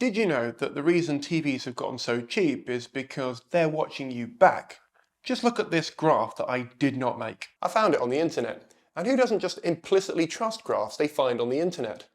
Did you know that the reason TVs have gotten so cheap is because they're watching you back? Just look at this graph that I did not make. I found it on the internet. And who doesn't just implicitly trust graphs they find on the internet?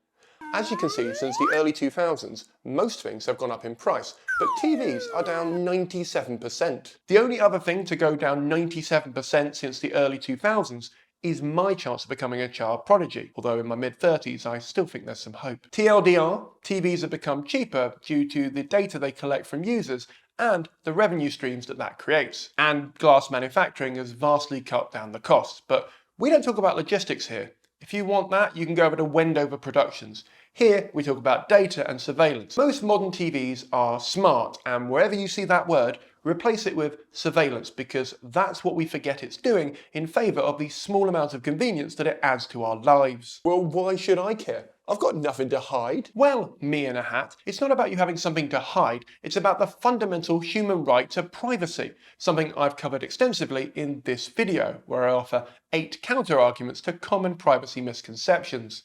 As you can see, since the early 2000s, most things have gone up in price, but TVs are down 97%. The only other thing to go down 97% since the early 2000s is my chance of becoming a child prodigy, although in my mid-30s I still think there's some hope. TLDR, TVs have become cheaper due to the data they collect from users and the revenue streams that creates. And glass manufacturing has vastly cut down the costs, but we don't talk about logistics here. If you want that, you can go over to Wendover Productions. Here, we talk about data and surveillance. Most modern TVs are smart, and wherever you see that word, replace it with surveillance, because that's what we forget it's doing in favour of the small amount of convenience that it adds to our lives. Well, why should I care? I've got nothing to hide. Well, me in a hat, it's not about you having something to hide, it's about the fundamental human right to privacy, something I've covered extensively in this video, where I offer 8 counter-arguments to common privacy misconceptions.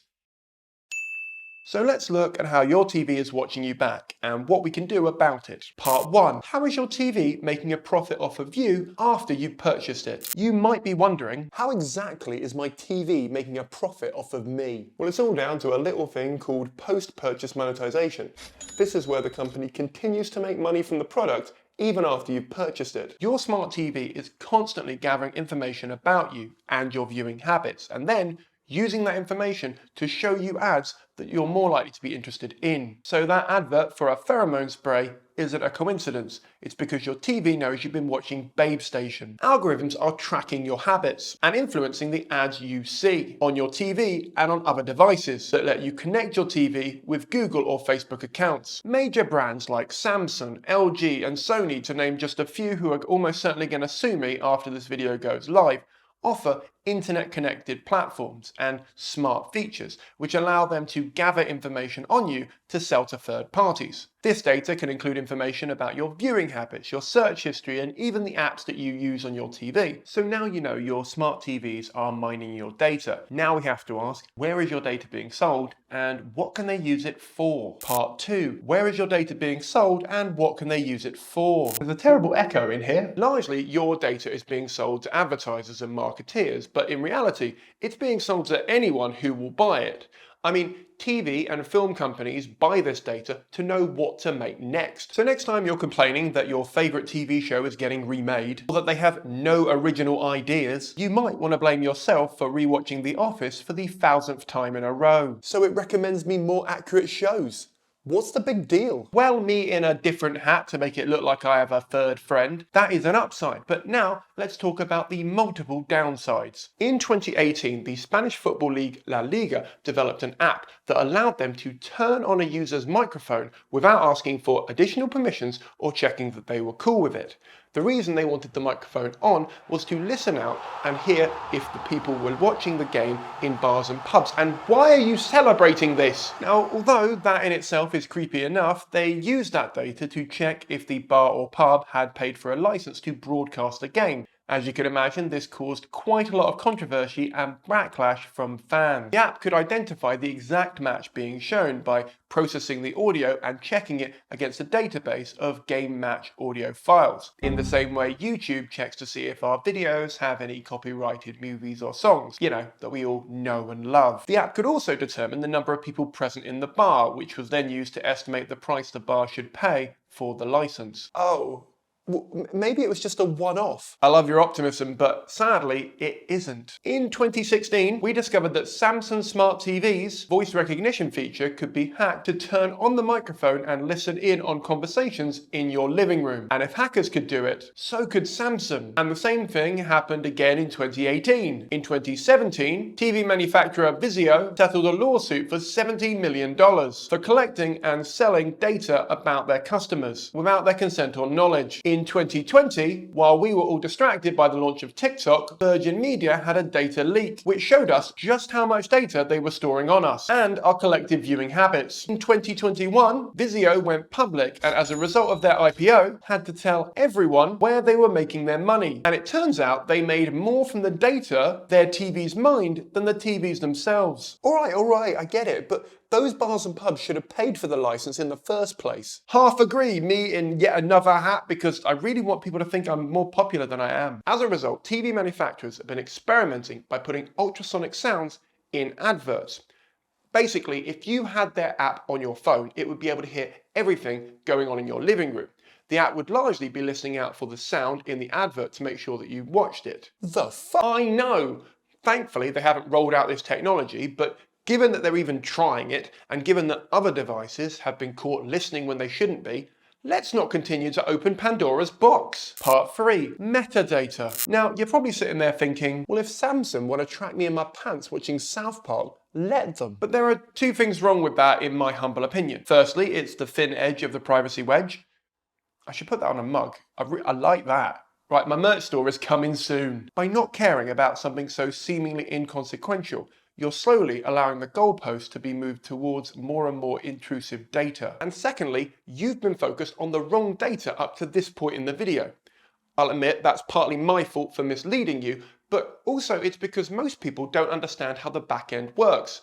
So let's look at how your TV is watching you back and what we can do about it. Part 1. How is your TV making a profit off of you after you've purchased it? You might be wondering, how exactly is my TV making a profit off of me? Well, it's all down to a little thing called post-purchase monetization. This is where the company continues to make money from the product even after you've purchased it. Your smart TV is constantly gathering information about you and your viewing habits, and then using that information to show you ads that you're more likely to be interested in. So that advert for a pheromone spray isn't a coincidence. It's because your TV knows you've been watching Babe Station. Algorithms are tracking your habits and influencing the ads you see on your TV and on other devices that let you connect your TV with Google or Facebook accounts. Major brands like Samsung, LG and Sony, to name just a few who are almost certainly going to sue me after this video goes live, offer internet-connected platforms and smart features which allow them to gather information on you to sell to third parties. This data can include information about your viewing habits, your search history, and even the apps that you use on your TV. So now you know your smart TVs are mining your data. Now we have to ask, where is your data being sold and what can they use it for? Part 2. Where is your data being sold and what can they use it for? There's a terrible echo in here. Largely, your data is being sold to advertisers and marketeers, but in reality, it's being sold to anyone who will buy it. I mean, TV and film companies buy this data to know what to make next. So next time you're complaining that your favourite TV show is getting remade, or that they have no original ideas, you might want to blame yourself for rewatching The Office for the 1000th time in a row. So it recommends me more accurate shows. What's the big deal? Well, me in a different hat to make it look like I have a third friend, that is an upside. But now let's talk about the multiple downsides. In 2018, the Spanish football league La Liga developed an app that allowed them to turn on a user's microphone without asking for additional permissions or checking that they were cool with it. The reason they wanted the microphone on was to listen out and hear if the people were watching the game in bars and pubs. And why are you celebrating this? Now, although that in itself is creepy enough, they used that data to check if the bar or pub had paid for a license to broadcast a game. As you can imagine, this caused quite a lot of controversy and backlash from fans. The app could identify the exact match being shown by processing the audio and checking it against a database of game match audio files, in the same way YouTube checks to see if our videos have any copyrighted movies or songs, you know, that we all know and love. The app could also determine the number of people present in the bar, which was then used to estimate the price the bar should pay for the license. Oh. Well, maybe it was just a one-off. I love your optimism, but sadly, it isn't. In 2016, we discovered that Samsung Smart TV's voice recognition feature could be hacked to turn on the microphone and listen in on conversations in your living room. And if hackers could do it, so could Samsung. And the same thing happened again in 2018. In 2017, TV manufacturer Vizio settled a lawsuit for $17 million for collecting and selling data about their customers without their consent or knowledge. In 2020, while we were all distracted by the launch of TikTok, Virgin Media had a data leak, which showed us just how much data they were storing on us and our collective viewing habits. In 2021, Vizio went public and as a result of their IPO, had to tell everyone where they were making their money. And it turns out they made more from the data their TVs mined than the TVs themselves. All right, I get it, but Those bars and pubs should have paid for the license in the first place. Half agree, me in yet another hat, because I really want people to think I'm more popular than I am. As a result, TV manufacturers have been experimenting by putting ultrasonic sounds in adverts. Basically, if you had their app on your phone, it would be able to hear everything going on in your living room. The app would largely be listening out for the sound in the advert to make sure that you watched it. The fuck? I know! Thankfully, they haven't rolled out this technology, but given that they're even trying it, and given that other devices have been caught listening when they shouldn't be, let's not continue to open Pandora's box. Part 3. Metadata. Now, you're probably sitting there thinking, Well, if Samsung want to track me in my pants watching South Park, let them. but there are two things wrong with that in my humble opinion. Firstly, it's the thin edge of the privacy wedge. I should put that on a mug. I like that. Right, my merch store is coming soon. By not caring about something so seemingly inconsequential, you're slowly allowing the goalpost to be moved towards more and more intrusive data. And secondly, you've been focused on the wrong data up to this point in the video. I'll admit that's partly my fault for misleading you, but also it's because most people don't understand how the back end works.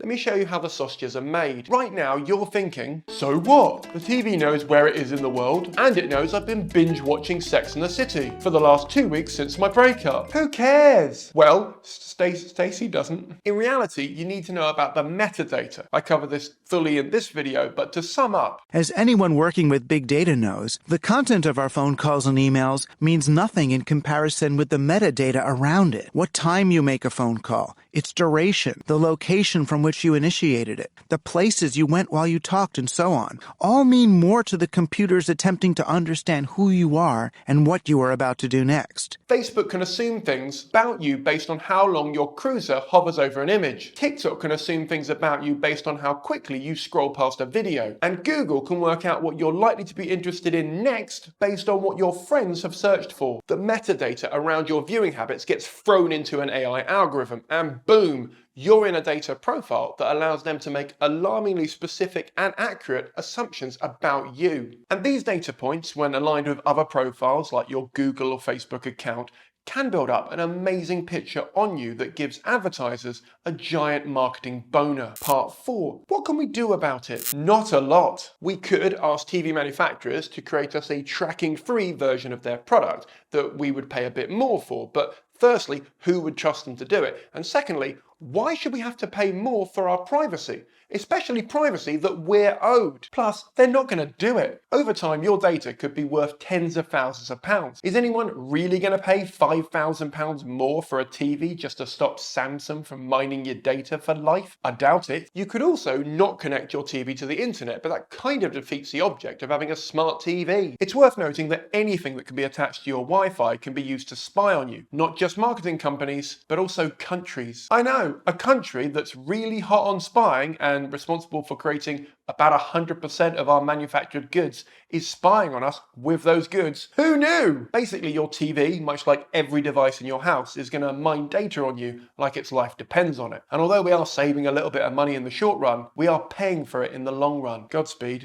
Let me show you how the sausages are made. Right now, you're thinking, so what? The TV knows where it is in the world, and it knows I've been binge watching Sex and the City for the last 2 weeks since my breakup. Who cares? Well, Stacey doesn't. In reality, you need to know about the metadata. I cover this fully in this video, but to sum up, As anyone working with big data knows, the content of our phone calls and emails means nothing in comparison with the metadata around it. What time you make a phone call, its duration, the location from which you initiated it, the places you went while you talked, and so on, all mean more to the computers attempting to understand who you are and what you are about to do next. Facebook can assume things about you based on how long your cruiser hovers over an image. TikTok can assume things about you based on how quickly you scroll past a video. And Google can work out what you're likely to be interested in next based on what your friends have searched for. The metadata around your viewing habits gets thrown into an AI algorithm, and boom, you're in a data profile that allows them to make alarmingly specific and accurate assumptions about you. And these data points, when aligned with other profiles like your Google or Facebook account, can build up an amazing picture on you that gives advertisers a giant marketing boner. Part 4. What can we do about it? Not a lot. We could ask TV manufacturers to create us a tracking-free version of their product that we would pay a bit more for, but firstly, who would trust them to do it? And secondly, why should we have to pay more for our privacy? Especially privacy that we're owed. Plus, they're not going to do it. Over time, your data could be worth tens of thousands of pounds. Is anyone really going to pay £5,000 more for a TV just to stop Samsung from mining your data for life? I doubt it. You could also not connect your TV to the internet, but that kind of defeats the object of having a smart TV. It's worth noting that anything that can be attached to your Wi-Fi can be used to spy on you. Not just marketing companies, but also countries. I know, a country that's really hot on spying and responsible for creating about 100% of our manufactured goods is spying on us with those goods. Who knew? Basically, your TV, much like every device in your house, is going to mine data on you like its life depends on it. And although we are saving a little bit of money in the short run, we are paying for it in the long run. Godspeed.